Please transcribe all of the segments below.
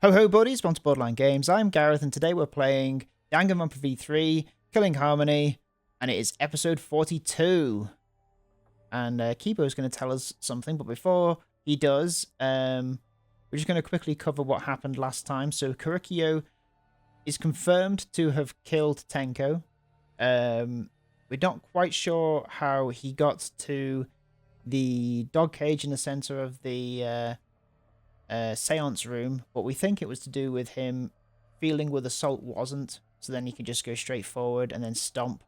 Ho ho buddies, welcome to Borderline Games. I'm Gareth and today we're playing Danganronpa V3, Killing Harmony, and it is episode 42. And Kibo's going to tell us something, but before he does, we're just going to quickly cover what happened last time. So Kurikyo is confirmed to have killed Tenko. We're not quite sure how he got to the dog cage in the center of the seance room, but we think it was to do with him feeling where the salt wasn't, so then he can just go straight forward and then stomp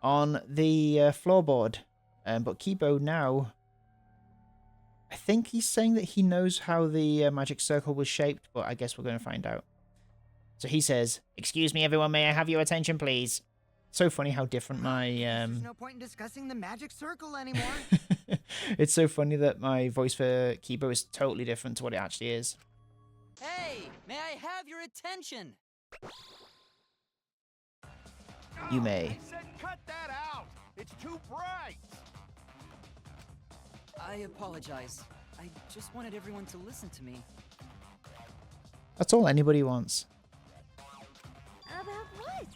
on the floorboard. But Kibo now, I think he's saying that he knows how the magic circle was shaped, but I guess we're going to find out. So he says, "Excuse me everyone, may I have your attention please?" So funny how different my There's no point in discussing the magic circle anymore. It's so funny that my voice for Kibo is totally different to what it actually is. Hey, may I have your attention? You may. I said cut that out. It's too bright. I apologize. I just wanted everyone to listen to me. That's all anybody wants. About what?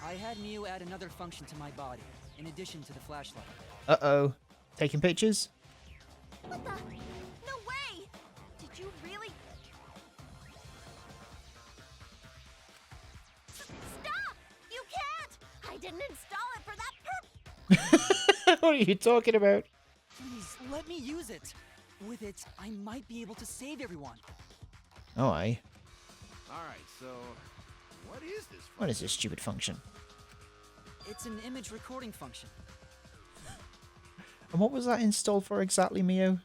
I had Miu add another function to my body, in addition to the flashlight. Uh-oh. Taking pictures? What the? No way! Did you really? Stop! You can't! I didn't install it for that purpose! What are you talking about? Please, let me use it. With it, I might be able to save everyone. Oh, aye. All right, so what is this? What is this stupid function? It's an image recording function. And what was that installed for exactly, Mio?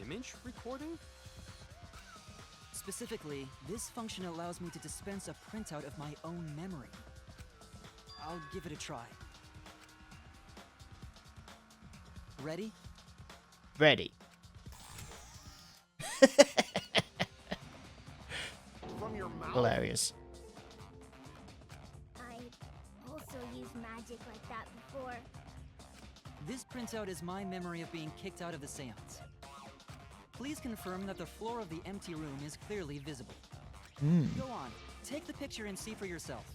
Image recording? Specifically, this function allows me to dispense a printout of my own memory. I'll give it a try. Ready? Ready. From your mouth? Hilarious. I also used magic like that before. This printout is my memory of being kicked out of the seance. Please confirm that the floor of the empty room is clearly visible. Go on, take the picture and see for yourself.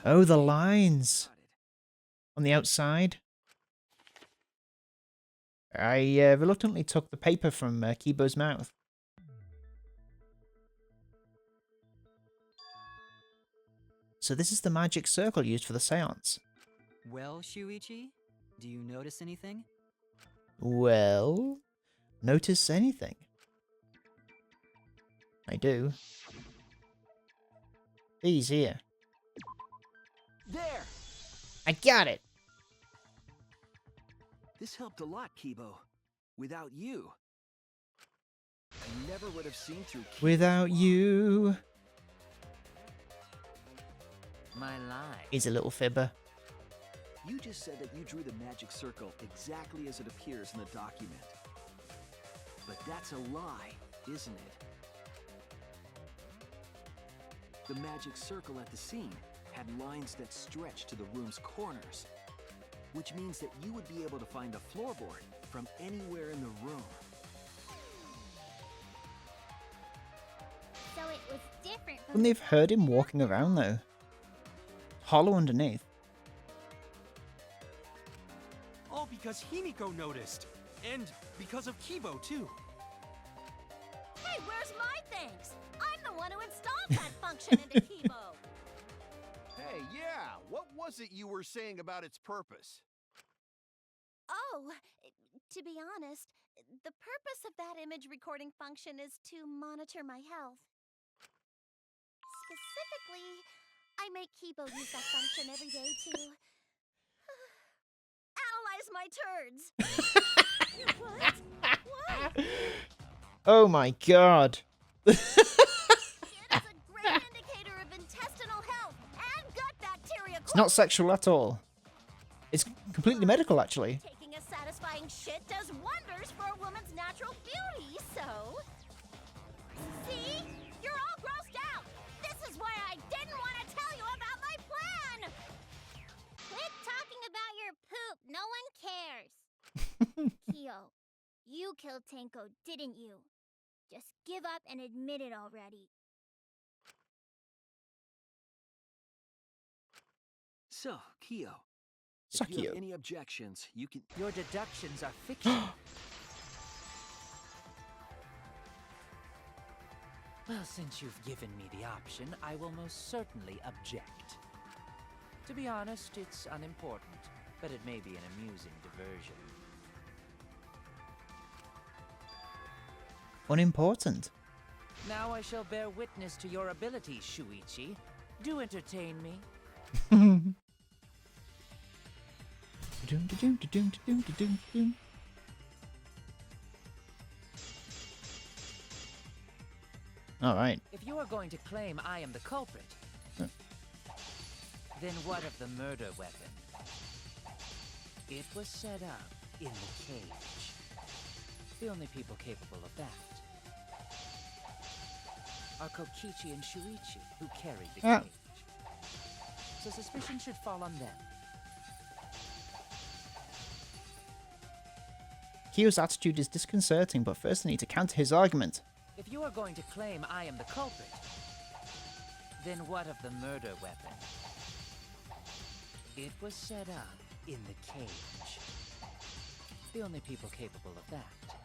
Oh, the lines on the outside. I reluctantly took the paper from Kibo's mouth. So this is the magic circle used for the seance. Well, Shuichi, do you notice anything? Well, notice anything? I do. These here. There. I got it! This helped a lot, Kibo. Without you, I never would have seen through. Without you. My lie. He's a little fibber. You just said that you drew the magic circle exactly as it appears in the document. But that's a lie, isn't it? The magic circle at the scene had lines that stretched to the room's corners, which means that you would be able to find a floorboard from anywhere in the room. So it was different from Wouldn't they have heard him walking around though? Hollow underneath. All because Himiko noticed. And because of Kibo, too. Hey, where's my thanks? I'm the one who installed that function into Kibo. Hey, yeah. What was it you were saying about its purpose? Oh, to be honest, the purpose of that image recording function is to monitor my health. Specifically, I make Kibo use that function every day to analyze my turds. What? What? Oh my god. It's a great indicator of intestinal health and gut bacteria. It's not sexual at all. It's completely medical, actually. Taking a satisfying shit does wonders for a woman's natural beauty, so... See? You're all grossed out! This is why I didn't want to tell you about my plan! Quit talking about your poop. No one cares. Kyo, killed Tenko, didn't you? Just give up and admit it already. So, Kyo, if you Sakio. have any objections, you can... Your deductions are fiction. Well, since you've given me the option, I will most certainly object. To be honest, it's unimportant, but it may be an amusing diversion. Unimportant. Now I shall bear witness to your abilities, Shuichi. Do entertain me. All right. If you are going to claim I am the culprit, then what of the murder weapon? It was set up in the cage. The only people capable of that are Kokichi and Shuichi, who carried the cage. So suspicion should fall on them. Kyo's attitude is disconcerting, but first I need to counter his argument. If you are going to claim I am the culprit, then what of the murder weapon? It was set up in the cage. The only people capable of that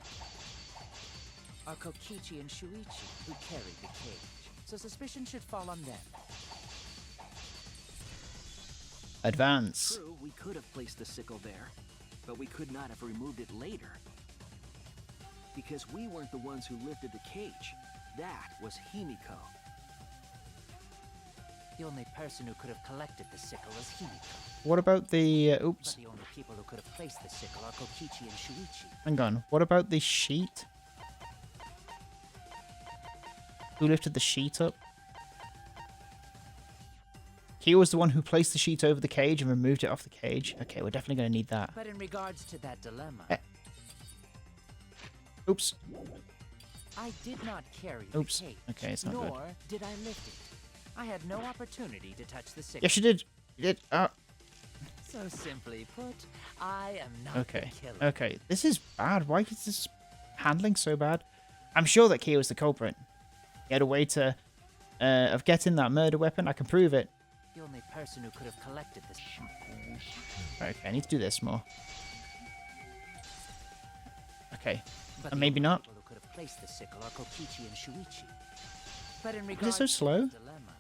are Kokichi and Shuichi, who carried the cage. So suspicion should fall on them. Advance. True, we could have placed the sickle there, but we could not have removed it later. Because we weren't the ones who lifted the cage. That was Himiko. The only person who could have collected the sickle was Himiko. What about the... oops. But the only people who could have placed the sickle are Kokichi and Shuichi. Hang on. What about the sheet? Who lifted the sheet up? Kyo was the one who placed the sheet over the cage and removed it off the cage. Okay, we're definitely going to need that. But in regards to that dilemma, Oops. I did not carry Oops. the cage, Okay, it's not good. nor did I lift it. I had no opportunity to touch the sickle. Yes, you did. You did. So simply put, I am not Okay. the killer. Okay. This is bad. Why is this handling so bad? I'm sure that Kyo is the culprit. He had a way to of getting that murder weapon. I can prove it. The only person who could have collected this. Okay, I need to do this more. Okay. But And the maybe only not. people who could have placed the sickle are Kokichi and Shuichi. But in Is it regards so to slow? the dilemma,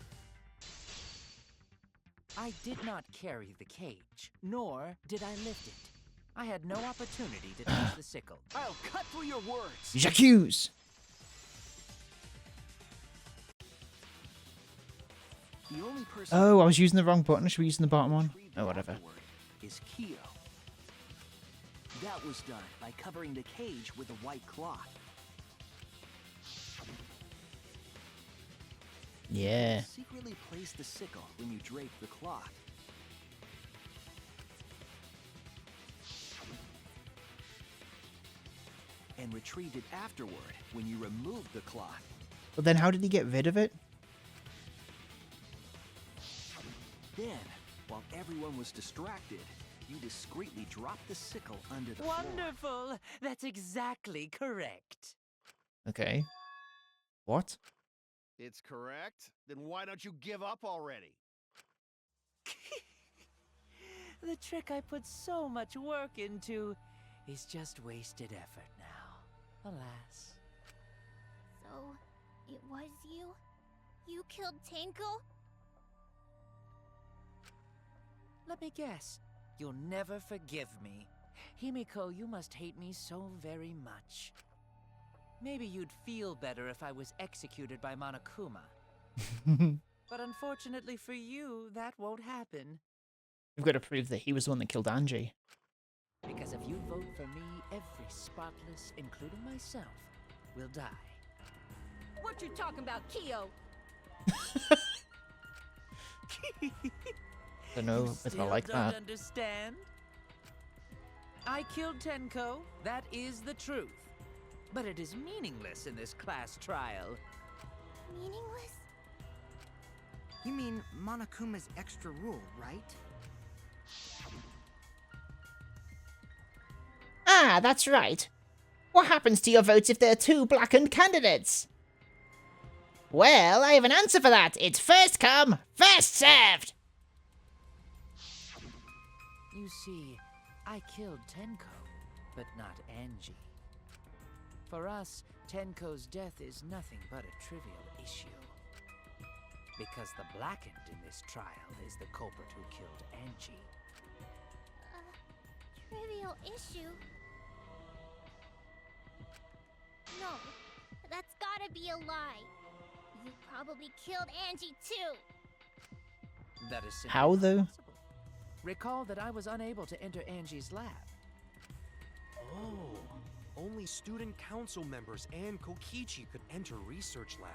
I did not carry the cage, nor did I lift it. I had no opportunity to touch the sickle. I'll cut through your words! J'accuse! The only person Oh, I was using the wrong button. Should we be using the bottom one? retrieved Oh, whatever. afterward is Kyo. That was done by covering the cage with a white cloth. Yeah. Secretly place the sickle when you drape the cloth. And retrieved it afterward when you removed the cloth. But then how did he get rid of it? Then, while everyone was distracted, you discreetly dropped the sickle under the floor. Wonderful! That's exactly correct. Okay. What? It's correct. Then why don't you give up already? The trick I put so much work into is just wasted effort now. Alas. So, it was you? You killed Tenko? Let me guess. You'll never forgive me. Himiko, you must hate me so very much. Maybe you'd feel better if I was executed by Monokuma. But unfortunately for you, that won't happen. We've got to prove that he was the one that killed Angie. Because if you vote for me, every spotless, including myself, will die. What you talking about, Kyo? Don't know You if I still like don't that. understand? I killed Tenko, that is the truth. But it is meaningless in this class trial. Meaningless? You mean Monokuma's extra rule, right? Ah, that's right. What happens to your votes if there are 2 blackened candidates? Well, I have an answer for that. It's first come, first served. You see, I killed Tenko, but not Angie. For us, Tenko's death is nothing but a trivial issue. Because the blackened in this trial is the culprit who killed Angie. Trivial issue? No, that's gotta be a lie. You probably killed Angie too. That is simply How, not though? possible. Recall that I was unable to enter Angie's lab. Oh, only student council members and Kokichi could enter research lab.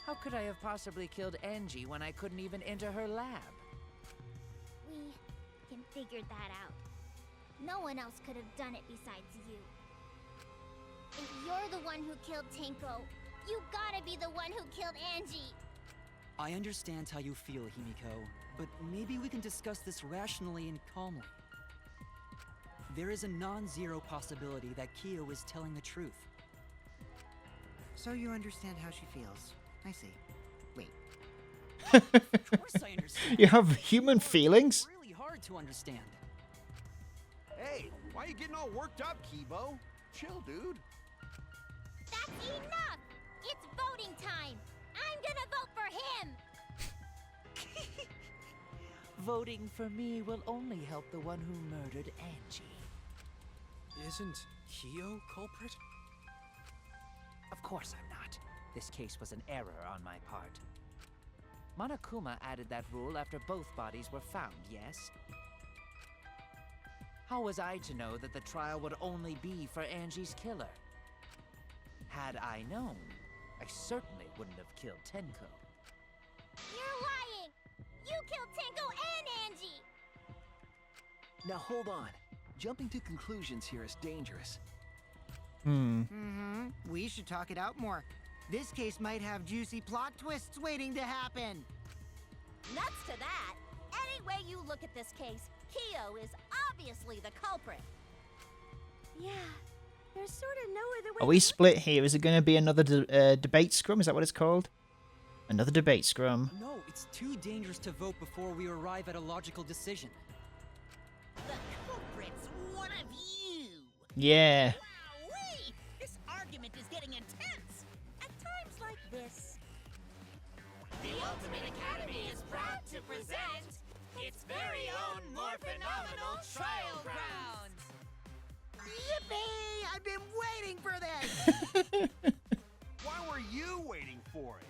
How could I have possibly killed Angie when I couldn't even enter her lab? We can figure that out. No one else could have done it besides you. If you're the one who killed Tenko, you gotta be the one who killed Angie. I understand how you feel, Himiko, but maybe we can discuss this rationally and calmly. There is a non-zero possibility that Kyo is telling the truth. So you understand how she feels. I see. Wait. Of course I understand. You have human feelings? It's really hard to understand. Hey, why are you getting all worked up, Kibo? Chill, dude. That's enough! It's voting time! I'm gonna vote for him! Voting for me will only help the one who murdered Angie. Isn't Kyo culprit? Of course I'm not. This case was an error on my part. Monokuma added that rule after both bodies were found, yes? How was I to know that the trial would only be for Angie's killer? Had I known, I certainly wouldn't have killed Tenko. You're lying! You killed Tenko and Angie! Now hold on. Jumping to conclusions here is dangerous. We should talk it out more. This case might have juicy plot twists waiting to happen. Nuts to that! Any way you look at this case, Kyo is obviously the culprit. Yeah, there's sort of no other way. Are we split here? Is it going to be another debate scrum? Is that what it's called? Another debate scrum. No, it's too dangerous to vote before we arrive at a logical decision. The culprit's one of you! Yeah. Wowee! This argument is getting intense! At times like this. The Ultimate Academy is proud to present its very own more phenomenal trial grounds! Yippee! I've been waiting for this! Why were you waiting for it?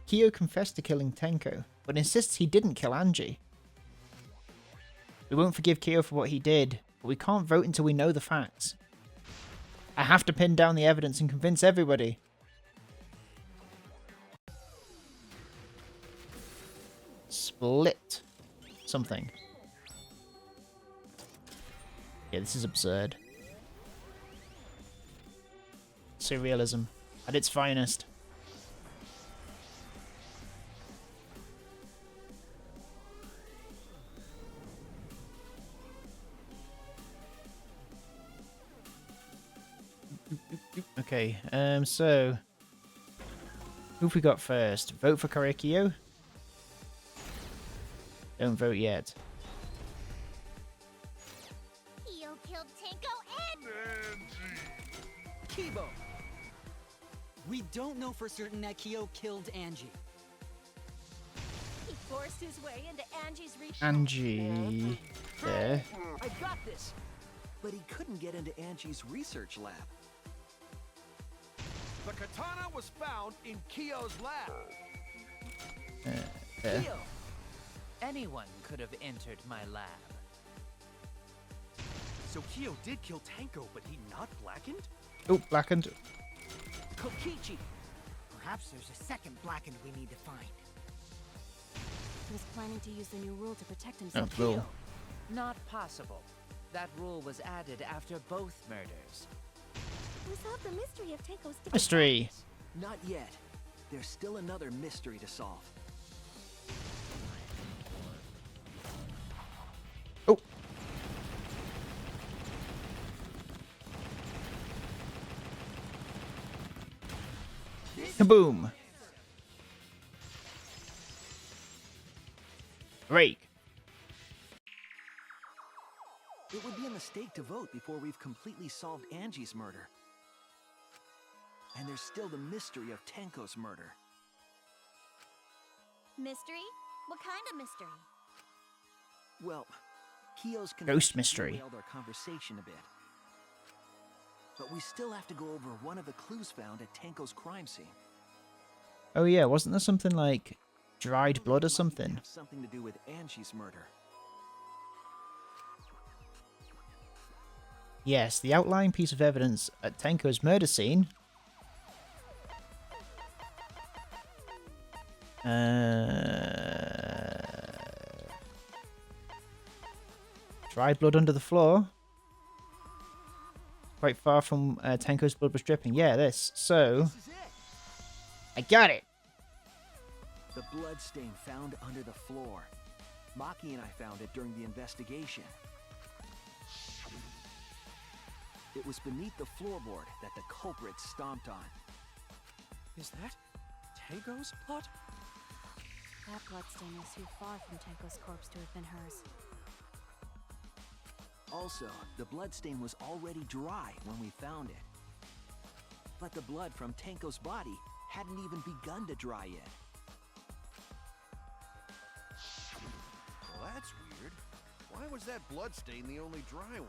Kyo confessed to killing Tenko, but insists he didn't kill Angie. We won't forgive Kyo for what he did, but we can't vote until we know the facts. I have to pin down the evidence and convince everybody. Split something. Yeah, this is absurd. Surrealism at its finest. Okay, so who have we got first? Vote for Korekiyo? Don't vote yet. Kyo killed Tenko and... Kibo! We don't know for certain that Kyo killed Angie. He forced his way into Angie's reach. Angie. There. I got this! But he couldn't get into Angie's research lab. The katana was found in Kyo's lab. There. Kyo! Anyone could have entered my lab. So Kyo did kill Tenko, but he not blackened? Oh, blackened. Kokichi! Perhaps there's a second blackened we need to find. He was planning to use the new rule to protect Oh, himself. cool. Not possible. That rule was added after both murders. We solved the mystery of Tenko's death. Mystery. Not yet. There's still another mystery to solve. Oh. Kaboom! Break. It would be a mistake to vote before we've completely solved Angie's murder. And there's still the mystery of Tenko's murder. Mystery? What kind of mystery? Well, Kyo's Ghost mystery. derailed our conversation a bit. But we still have to go over one of the clues found at Tenko's crime scene. Oh yeah, wasn't there something like dried blood or something? Have something to do with Angie's murder. Yes, the outlying piece of evidence at Tenko's murder scene. Dried blood under the floor. Quite far from Tenko's blood was dripping. Yeah, this. So, This is it! I got it. The blood stain found under the floor. Maki and I found it during the investigation. It was beneath the floorboard that the culprit stomped on. Is that Tenko's blood? That bloodstain was too far from Tenko's corpse to have been hers. Also, the bloodstain was already dry when we found it. But the blood from Tenko's body hadn't even begun to dry yet. Well, that's weird. Why was that bloodstain the only dry one?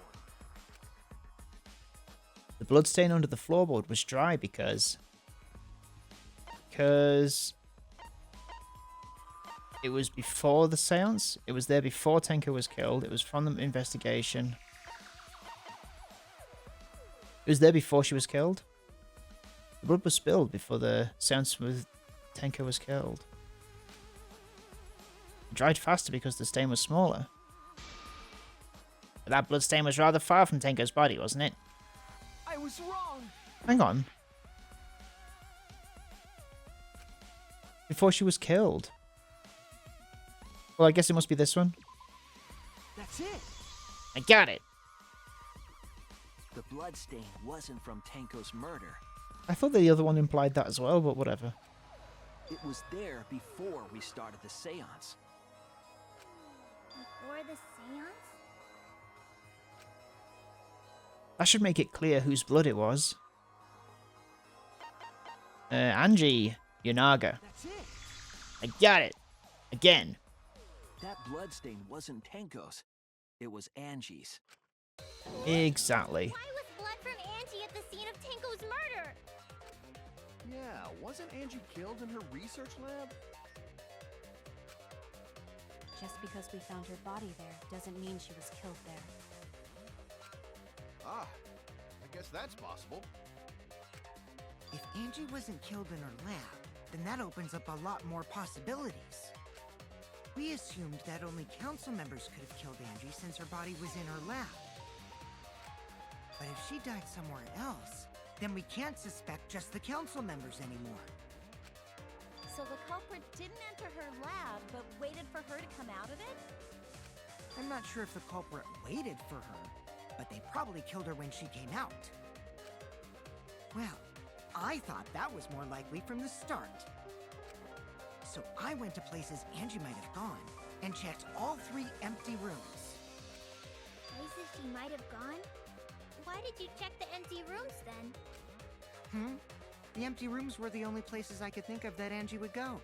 The bloodstain under the floorboard was dry because it was before the seance. It was there before Tenko was killed. It was from the investigation. It was there before she was killed. The blood was spilled before the seance with Tenko was killed. It dried faster because the stain was smaller. But that blood stain was rather far from Tenko's body, wasn't it? I was wrong! Hang on. Before she was killed. Well, I guess it must be this one. That's it! I got it. The bloodstain wasn't from Tenko's murder. I thought the other one implied that as well, but whatever. It was there before we started the seance. Before the seance? That should make it clear whose blood it was. Angie Yonaga. That's it! I got it. Again. That bloodstain wasn't Tenko's. It was Angie's. Exactly. Why was blood from Angie at the scene of Tenko's murder? Yeah, wasn't Angie killed in her research lab? Just because we found her body there doesn't mean she was killed there. Ah, I guess that's possible. If Angie wasn't killed in her lab, then that opens up a lot more possibilities. We assumed that only council members could have killed Angie since her body was in her lab. But if she died somewhere else, then we can't suspect just the council members anymore. So the culprit didn't enter her lab, but waited for her to come out of it? I'm not sure if the culprit waited for her, but they probably killed her when she came out. Well, I thought that was more likely from the start. So I went to places Angie might have gone and checked all 3 empty rooms. Places she might have gone? Why did you check the empty rooms then? The empty rooms were the only places I could think of that Angie would go.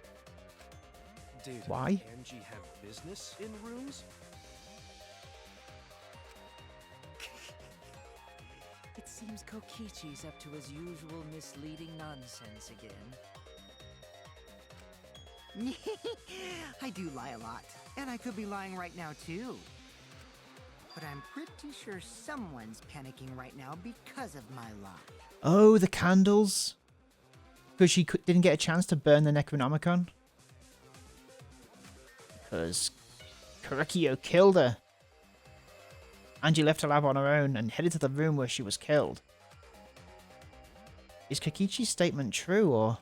Did Why? Angie have business in rooms? It seems Kokichi's up to his usual misleading nonsense again. I do lie a lot, and I could be lying right now too. But I'm pretty sure someone's panicking right now because of my lie. Oh, the candles. Because she didn't get a chance to burn the Necronomicon. Because Kurikyo killed her. Angie left her lab on her own and headed to the room where she was killed. Is Kokichi's statement true, or...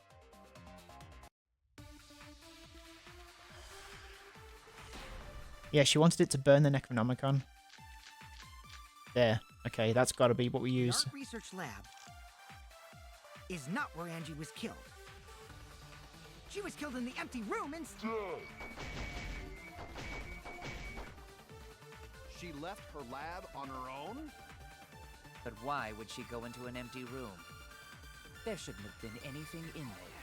Yeah, she wanted it to burn the Necronomicon. There. Okay, that's got to be what we use. The art research lab is not where Angie was killed. She was killed in the empty room instead. She left her lab on her own? But why would she go into an empty room? There shouldn't have been anything in there.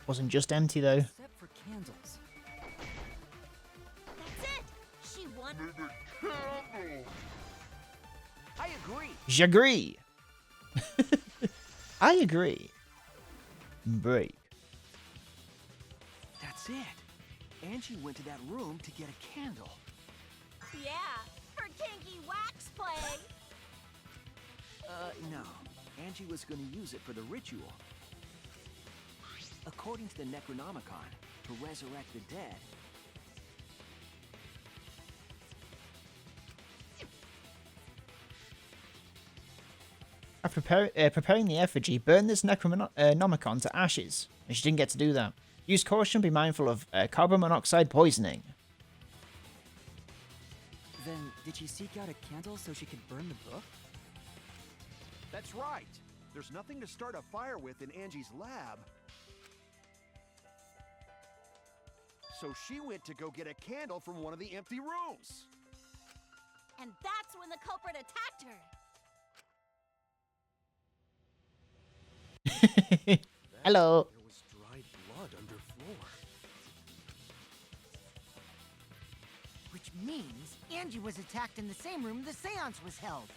Wasn't just empty though. Except for candles. That's it! She wanted... I agree. J'agree. I agree. Break. That's it. Angie went to that room to get a candle. Yeah, for kinky wax play! No. Angie was going to use it for the ritual. According to the Necronomicon, to resurrect the dead. After preparing the effigy, burn this Necronomicon to ashes. And she didn't get to do that. Use caution, be mindful of carbon monoxide poisoning. Then, did she seek out a candle so she could burn the book? That's right. There's nothing to start a fire with in Angie's lab. So she went to go get a candle from one of the empty rooms. And that's when the culprit attacked her. Hello. There was dried blood underfloor. Which means Angie was attacked in the same room the seance was held.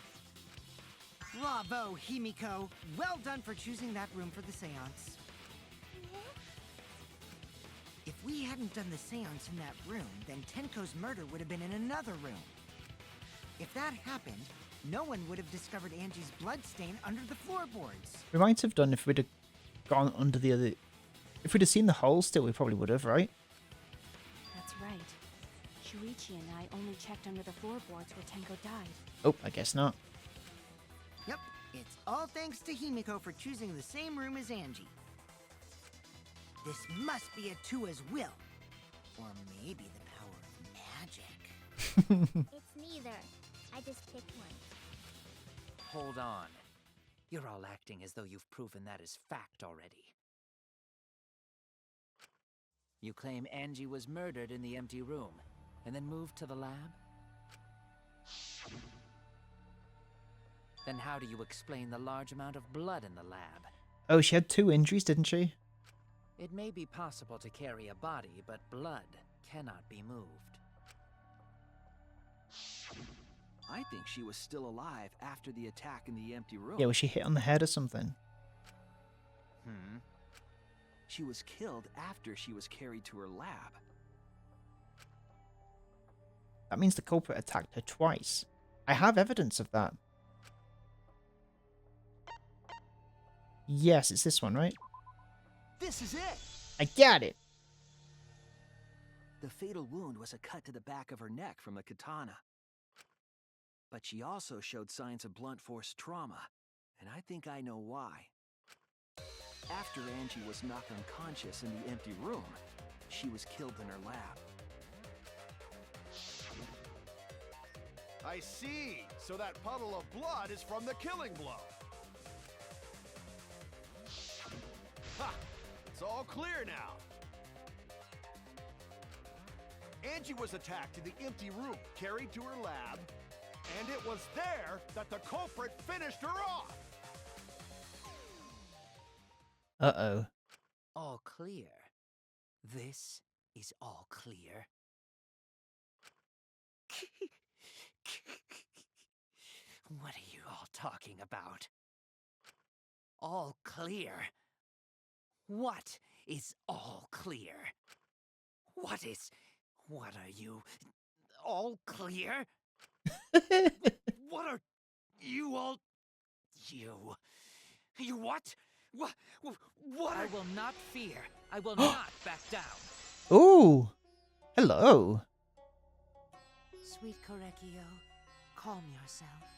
Bravo, Himiko. Well done for choosing that room for the seance. If we hadn't done the seance in that room, then Tenko's murder would have been in another room. If that happened, no one would have discovered Angie's bloodstain under the floorboards. We might have done if we'd have gone under the other... If we'd have seen the hole still, we probably would have, right? That's right. Shuichi and I only checked under the floorboards where Tenko died. Oh, I guess not. Yep, it's all thanks to Himiko for choosing the same room as Angie. This must be a Tua's will. Or maybe the power of magic. It's neither. I just picked one. Hold on. You're all acting as though you've proven that as fact already. You claim Angie was murdered in the empty room, and then moved to the lab? Then how do you explain the large amount of blood in the lab? Oh, she had 2 injuries, didn't she? It may be possible to carry a body, but blood cannot be moved. I think she was still alive after the attack in the empty room. Yeah, was she hit on the head or something? She was killed after she was carried to her lab. That means the culprit attacked her twice. I have evidence of that. Yes, it's this one, right? This is it! I got it! The fatal wound was a cut to the back of her neck from the katana. But she also showed signs of blunt force trauma, and I think I know why. After Angie was knocked unconscious in the empty room, she was killed in her lab. I see. So that puddle of blood is from the killing blow. Ha! It's all clear now. Angie was attacked in the empty room, carried to her lab, and it was there that the culprit finished her off. Uh-oh. All clear. This is all clear. What are you all talking about? All clear? What is all clear? What are you? All clear? What are you all? You what? What? I will not fear. I will not back down. Ooh! Hello! Sweet Korekio, calm yourself.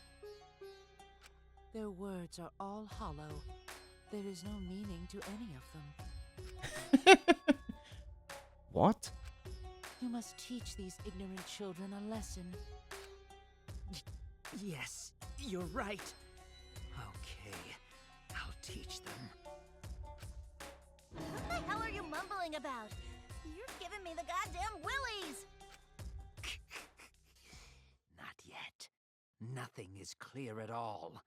Their words are all hollow. There is no meaning to any of them. What? You must teach these ignorant children a lesson. Yes, you're right. Okay, I'll teach them. What the hell are you mumbling talking about? You're giving me the goddamn willies! Not yet. Nothing is clear at all.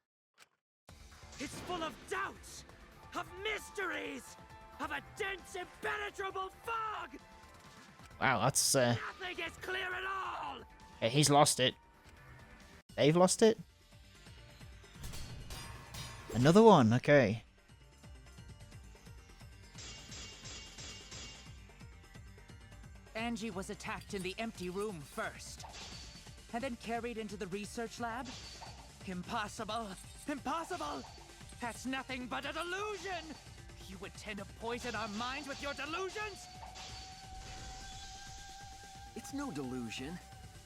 It's full of doubts, of mysteries, of a dense, impenetrable fog! Wow, that's Nothing is clear at all! yeah, he's lost it. They've lost it? Another one, okay. Angie was attacked in the empty room first, and then carried into the research lab? Impossible! Impossible! That's nothing but a delusion! You intend to poison our minds with your delusions? It's no delusion.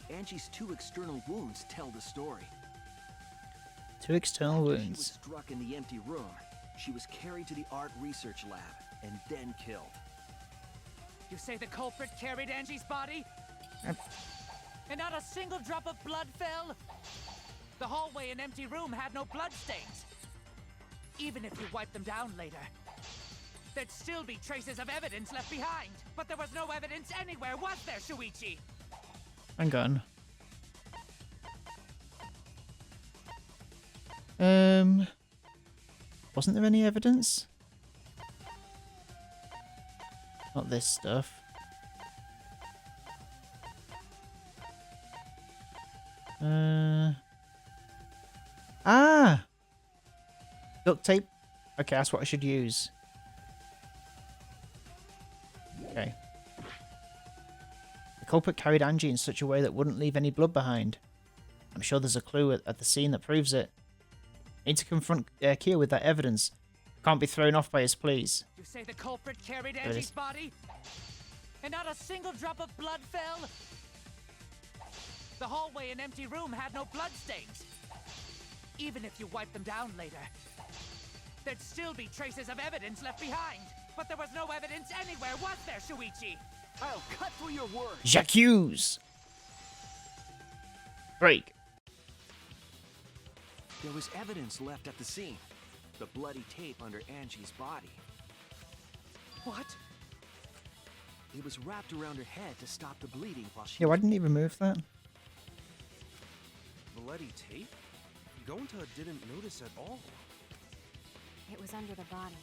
Angie's 2 external wounds tell the story. 2 external After she was wounds. struck in the empty room, she was carried to the art research lab and then killed. You say the culprit carried Angie's body? And not a single drop of blood fell? The hallway and empty room had no bloodstains. Even if you wiped them down later, there'd still be traces of evidence left behind. But there was no evidence anywhere, was there, Shuichi? Hang on. Wasn't there any evidence? Not this stuff. Ah! Duct tape. Okay, that's what I should use. Okay. The culprit carried Angie in such a way that wouldn't leave any blood behind. I'm sure there's a clue at the scene that proves it. I need to confront Kia with that evidence. Can't be thrown off by his pleas. You say the culprit carried There it Angie's is. body? And not a single drop of blood fell? The hallway and empty room had no bloodstains. Even if you wiped them down later, there'd still be traces of evidence left behind. But there was no evidence anywhere, was there, Shuichi? I'll cut through your words. J'accuse! Break. There was evidence left at the scene. The bloody tape under Angie's body. What? It was wrapped around her head to stop the bleeding while she... Yeah, why didn't he remove that? Bloody tape? Gonta didn't notice at all. It was under the body.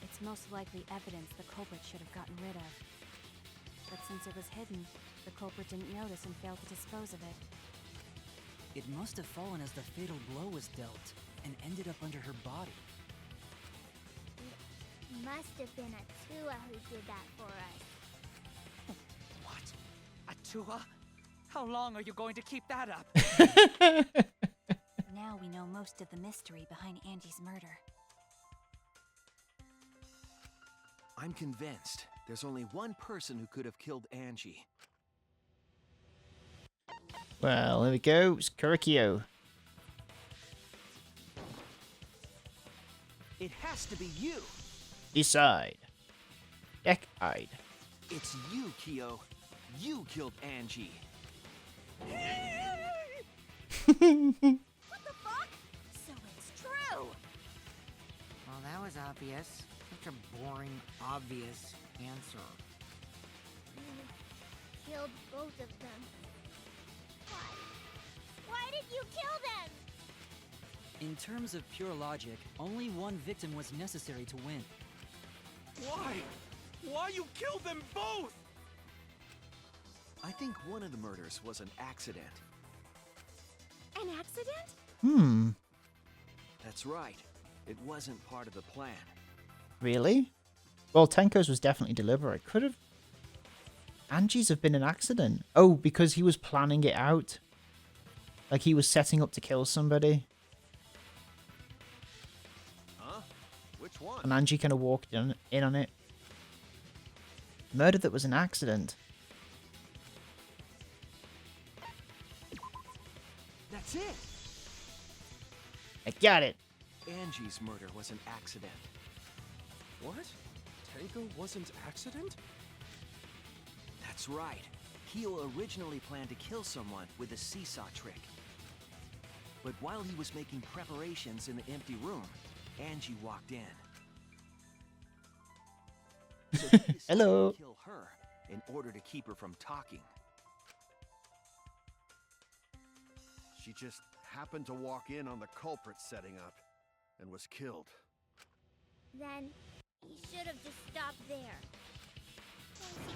It's most likely evidence the culprit should have gotten rid of. But since it was hidden, the culprit didn't notice and failed to dispose of it. It must have fallen as the fatal blow was dealt, and ended up under her body. It must have been Atua who did that for us. What? Atua? How long are you going to keep that up? Now we know most of the mystery behind Angie's murder. I'm convinced there's only one person who could have killed Angie. Well, there we go. It's Kurikyo. It has to be you. Decide. Deck-eyed. It's you, Kyo. You killed Angie. What the fuck? So it's true! Well, that was obvious. Such a boring, obvious answer. Killed both of them. Why? Why did you kill them? In terms of pure logic, only one victim was necessary to win. Why? Why you killed them both? I think one of the murders was an accident. An accident? Hmm. That's right. It wasn't part of the plan. Really? Well, Tenko's was definitely deliberate. Could have... Angie's have been an accident. Oh, because he was planning it out. Like he was setting up to kill somebody. Huh? Which one? And Angie kind of walked in on it. Murder that was an accident. That's it! I got it. Angie's murder was an accident. What? Tenko wasn't accident? That's right. Kyo originally planned to kill someone with a seesaw trick. But while he was making preparations in the empty room, Angie walked in. So he decided Hello. to kill her in order to keep her from talking. She just happened to walk in on the culprit setting up and was killed. Then he should have just stopped there.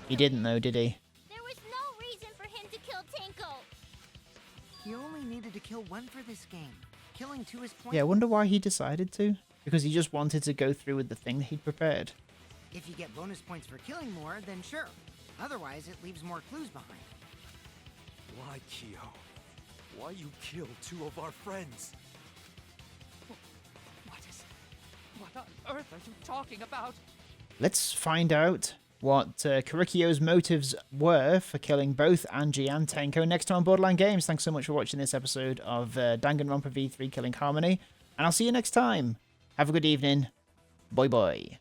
He didn't though, did he? There was no reason for him to kill Tinko. He only needed to kill one for this game. Killing two is pointless. Yeah, I wonder why he decided to. Because he just wanted to go through with the thing that he'd prepared. If you get bonus points for killing more, then sure. Otherwise, it leaves more clues behind. Why, Kyo? Why you killed two of our friends? What on earth are you talking about? Let's find out what Karikyo's motives were for killing both Angie and Tenko next time on Borderline Games. Thanks so much for watching this episode of Danganronpa V3 Killing Harmony, and I'll see you next time. Have a good evening. Bye bye.